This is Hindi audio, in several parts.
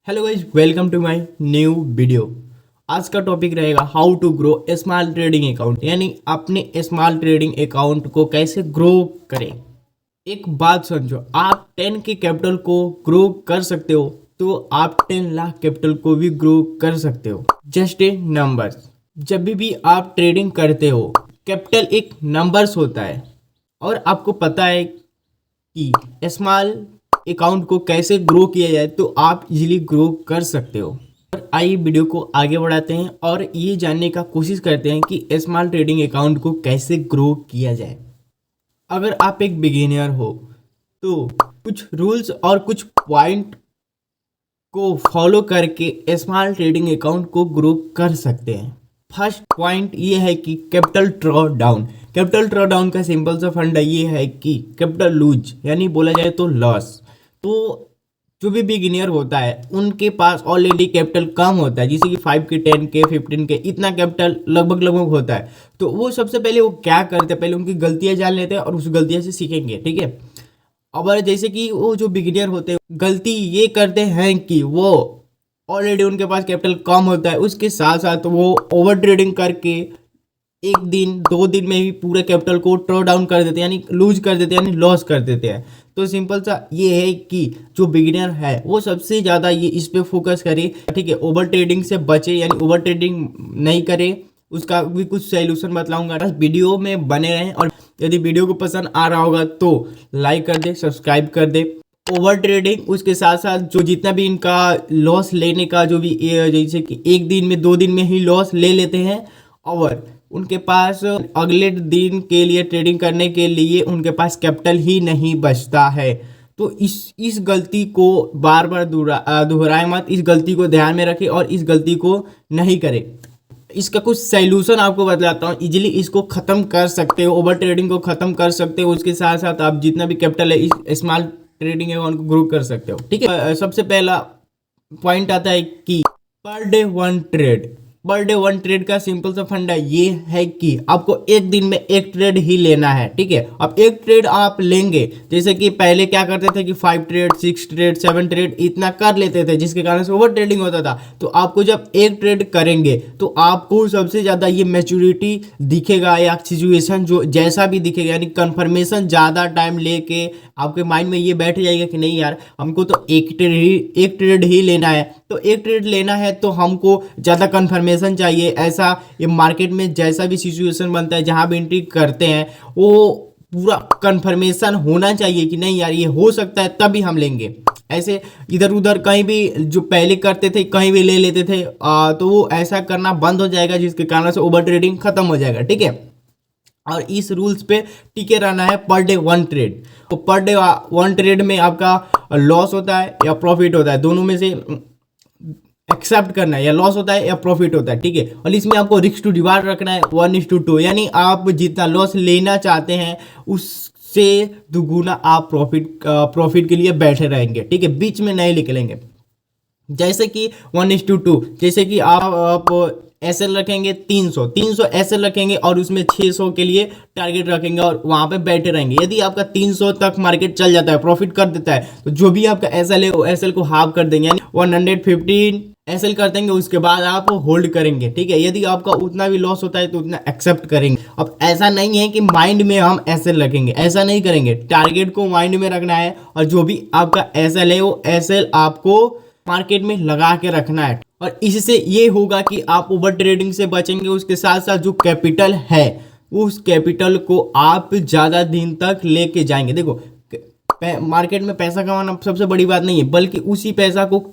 Hello guys, welcome to my new video. आज का टॉपिक रहेगा how to grow small trading account, यानी अपने स्मॉल ट्रेडिंग अकाउंट को कैसे ग्रो करें। एक बात समझो, आप 10 के कैपिटल को ग्रो कर सकते हो तो आप 10 लाख कैपिटल को भी ग्रो कर सकते हो। Just a number. जब भी आप ट्रेडिंग करते हो, कैपिटल एक नंबर्स होता है और आपको पता है कि स्मॉल अकाउंट को कैसे ग्रो किया जाए तो आप इजीली ग्रो कर सकते हो। और आइए वीडियो को आगे बढ़ाते हैं और ये जानने का कोशिश करते हैं कि स्मॉल ट्रेडिंग अकाउंट को कैसे ग्रो किया जाए। अगर आप एक बिगिनर हो तो कुछ रूल्स और कुछ पॉइंट को फॉलो करके स्मॉल ट्रेडिंग अकाउंट को ग्रो कर सकते हैं। फर्स्ट पॉइंट ये है कि capital draw down. Capital draw down का सिंपल सा फंडा ये है कि कैपिटल लूज, यानी बोला जाए तो लॉस। तो जो भी बिगिनियर होता है उनके पास ऑलरेडी कैपिटल कम होता है, जैसे कि 5 के 10 के 15 के इतना कैपिटल लगभग होता है। तो वो सबसे पहले वो क्या करते हैं, पहले उनकी गलतियां जान लेते हैं और उस गलतियों से सीखेंगे, ठीक है। अब जैसे कि वो जो बिगिनियर होते हैं गलती ये करते हैं कि वो ऑलरेडी उनके पास कैपिटल कम होता है, उसके साथ साथ वो ओवर ट्रेडिंग करके एक दिन 2 दिन में ही पूरे कैपिटल को ड्रॉ डाउन कर देते हैं, यानी लूज कर देते हैं, यानी लॉस कर देते हैं। तो सिंपल सा ये है कि जो बिगिनर है वो सबसे ज़्यादा ये इस पे फोकस करे, ठीक है। ओवर ट्रेडिंग से बचे, यानी ओवर ट्रेडिंग नहीं करे। उसका भी कुछ सॉल्यूशन बतलाऊंगा, बस वीडियो में बने रहें। और यदि वीडियो को पसंद आ रहा होगा तो लाइक कर दे, सब्सक्राइब कर दे। ओवर ट्रेडिंग, उसके साथ साथ जो जितना भी इनका लॉस लेने का जो भी जैसे कि एक दिन में 2 दिन में ही लॉस ले लेते हैं और उनके पास अगले दिन के लिए ट्रेडिंग करने के लिए उनके पास कैपिटल ही नहीं बचता है। तो इस गलती को बार बार दोहराए मत, इस गलती को ध्यान में रखें और इस गलती को नहीं करें। इसका कुछ सॉल्यूशन आपको बतलाता हूँ, इजीली इसको ख़त्म कर सकते हो, ओवर ट्रेडिंग को ख़त्म कर सकते हो। उसके साथ साथ आप जितना भी कैपिटल है इस स्मॉल ट्रेडिंग अकाउंट को ग्रो कर सकते हो, ठीक है। सबसे पहला पॉइंट आता है कि per day one trade. Per day one trade का सिंपल सा फंडा ये है कि आपको एक दिन में एक ट्रेड ही लेना है, ठीक है। अब एक ट्रेड आप लेंगे, जैसे कि पहले क्या करते थे कि 5 ट्रेड 6 ट्रेड 7 ट्रेड इतना कर लेते थे, जिसके कारण से ओवर ट्रेडिंग होता था। तो आपको जब एक ट्रेड करेंगे तो आपको सबसे ज़्यादा ये मैच्योरिटी दिखेगा, या सिचुएशन जो जैसा भी दिखेगा, यानी कन्फर्मेशन ज़्यादा टाइम लेके आपके माइंड में ये बैठ जाएगा कि नहीं यार, हमको तो एक ट्रेड ही लेना है। तो एक ट्रेड लेना है तो हमको ज़्यादा कन्फर्मेशन चाहिए। ऐसा ये मार्केट में जैसा भी सिचुएशन बनता है, जहाँ भी एंट्री करते हैं वो पूरा कन्फर्मेशन होना चाहिए कि नहीं यार ये हो सकता है, तभी हम लेंगे। ऐसे इधर उधर कहीं भी जो पहले करते थे कहीं भी ले लेते थे, तो वो ऐसा करना बंद हो जाएगा, जिसके कारण से ओवर ट्रेडिंग खत्म हो जाएगा, ठीक है। और इस रूल्स पे टिके रहना है पर डे वन ट्रेड। तो पर डे वन ट्रेड में आपका लॉस होता है या प्रॉफिट होता है, दोनों में से एक्सेप्ट करना है, या लॉस होता है या प्रॉफिट होता है, ठीक है। और इसमें आपको रिस्क टू रिवार्ड रखना है 1:2, यानी आप जितना लॉस लेना चाहते हैं उससे दुगुना आप प्रॉफिट के लिए बैठे रहेंगे, ठीक है, बीच में नहीं निकलेंगे। जैसे कि 1:2, जैसे कि आप एसएल रखेंगे 300 एसएल रखेंगे और उसमें 600 के लिए टारगेट रखेंगे और वहां पे बैठे रहेंगे। यदि आपका 300 तक मार्केट चल जाता है, प्रॉफिट कर देता है, तो जो भी आपका एसएल है वो एसएल को हाफ कर देंगे, यानी 115 एसएल कर देंगे। उसके बाद आप होल्ड करेंगे, ठीक है। यदि आपका उतना भी लॉस होता है तो उतना एक्सेप्ट करेंगे। अब ऐसा नहीं है कि माइंड में हम एसएल रखेंगे, ऐसा नहीं करेंगे। टारगेट को माइंड में रखना है और जो भी आपका एसएल है वो एसएल आपको मार्केट में लगा के रखना है। और इससे ये होगा कि आप ओवर ट्रेडिंग से बचेंगे। उसके साथ साथ जो कैपिटल है उस कैपिटल को आप ज़्यादा दिन तक लेके जाएंगे। देखो, मार्केट में पैसा कमाना सबसे बड़ी बात नहीं है, बल्कि उसी पैसा को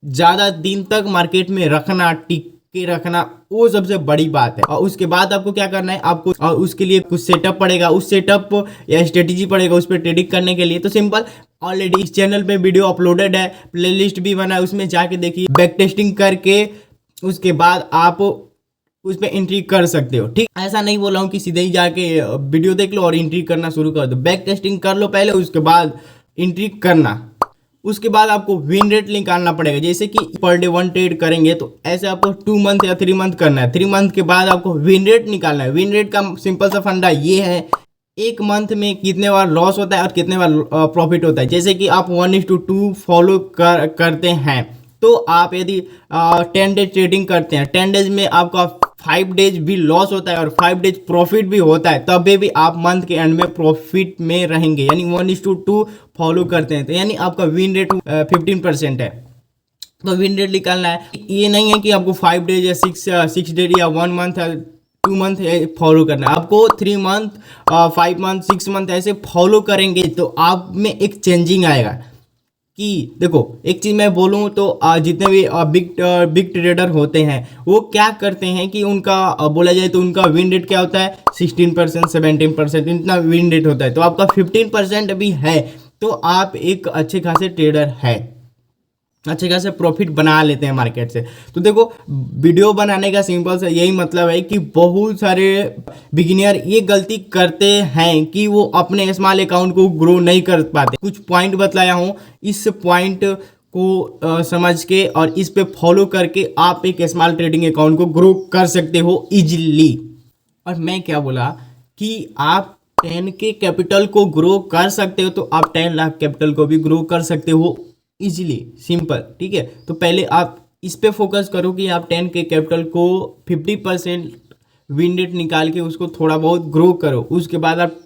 ज़्यादा दिन तक मार्केट में रखना, टिक के रखना, वो सबसे बड़ी बात है। और उसके बाद आपको क्या करना है, आपको और उसके लिए कुछ सेटअप पड़ेगा, उस सेटअप या स्ट्रेटेजी पड़ेगा उस पर ट्रेडिंग करने के लिए। तो सिंपल, ऑलरेडी इस चैनल पे वीडियो अपलोडेड है, प्लेलिस्ट भी बना है, उसमें जाके देखिए। बैक टेस्टिंग करके उसके बाद आप उस पर एंट्री कर सकते हो, ठीक। ऐसा नहीं बोला हूँ कि सीधे ही जाके वीडियो देख लो और एंट्री करना शुरू कर दो। बैक टेस्टिंग कर लो पहले, उसके बाद एंट्री करना। उसके बाद आपको विन रेट निकालना पड़ेगा। जैसे कि पर डे वन ट्रेड करेंगे तो ऐसे आपको 2 मंथ या 3 मंथ करना है। 3 मंथ के बाद आपको विन रेट निकालना है। विन रेट का सिंपल सा फंडा ये है, एक मंथ में कितने बार लॉस होता है और कितने बार प्रॉफिट होता है। जैसे कि आप 1:2 फॉलो करते हैं तो आप यदि 10 डेज ट्रेडिंग करते हैं, 10 डेज में आपका 5 डेज भी लॉस होता है और 5 डेज प्रॉफिट भी होता है, तभी भी आप मंथ के एंड में प्रॉफिट में रहेंगे, यानी 1:2 फॉलो करते हैं, तो यानी आपका विन रेट 15% है। तो विन रेट निकालना है, ये नहीं है कि आपको 5 डेज या 6 डेज या 1 मंथ या 2 मंथ फॉलो करना है, आपको 3 मंथ 5 मंथ 6 मंथ ऐसे फॉलो करेंगे तो आप में एक चेंजिंग आएगा। कि देखो एक चीज मैं बोलूं तो जितने भी बिग ट्रेडर होते हैं वो क्या करते हैं कि उनका बोला जाए तो उनका विन रेट क्या होता है 16% 17% इतना विन रेट होता है, तो आपका 15% भी है तो आप एक अच्छे खासे ट्रेडर है, अच्छे खासे प्रॉफिट बना लेते हैं मार्केट से। तो देखो वीडियो बनाने का सिंपल सा यही मतलब है कि बहुत सारे बिगिनियर ये गलती करते हैं कि वो अपने स्मॉल अकाउंट को ग्रो नहीं कर पाते। कुछ पॉइंट बतलाया हूँ, इस पॉइंट को समझ के और इस पे फॉलो करके आप एक स्मॉल ट्रेडिंग अकाउंट को ग्रो कर सकते हो इजीली। और मैं क्या बोला कि आप 10K कैपिटल को ग्रो कर सकते हो तो आप 10 लाख कैपिटल को भी ग्रो कर सकते हो इजीली, सिंपल, ठीक है। तो पहले आप इस पे फोकस करो कि आप 10K कैपिटल को 50% विन रेट निकाल के उसको थोड़ा बहुत ग्रो करो, उसके बाद आप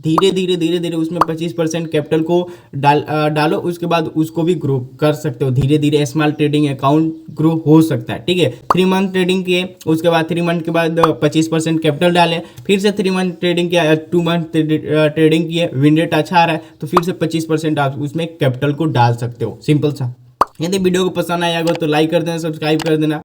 धीरे धीरे उसमें 25% कैपिटल को डालो, उसके बाद उसको भी ग्रो कर सकते हो धीरे धीरे, स्मॉल ट्रेडिंग अकाउंट ग्रो हो सकता है, ठीक है। 3 मंथ ट्रेडिंग किए, उसके बाद 3 मंथ के बाद 25% कैपिटल डाले, फिर से 3 मंथ ट्रेडिंग किया, 2 मंथ ट्रेडिंग किए, विन रेट अच्छा आ रहा है तो फिर से 25% आप उसमें कैपिटल को डाल सकते हो, सिंपल सा। यदि वीडियो को पसंद आया हो तो लाइक कर देना, सब्सक्राइब कर देना।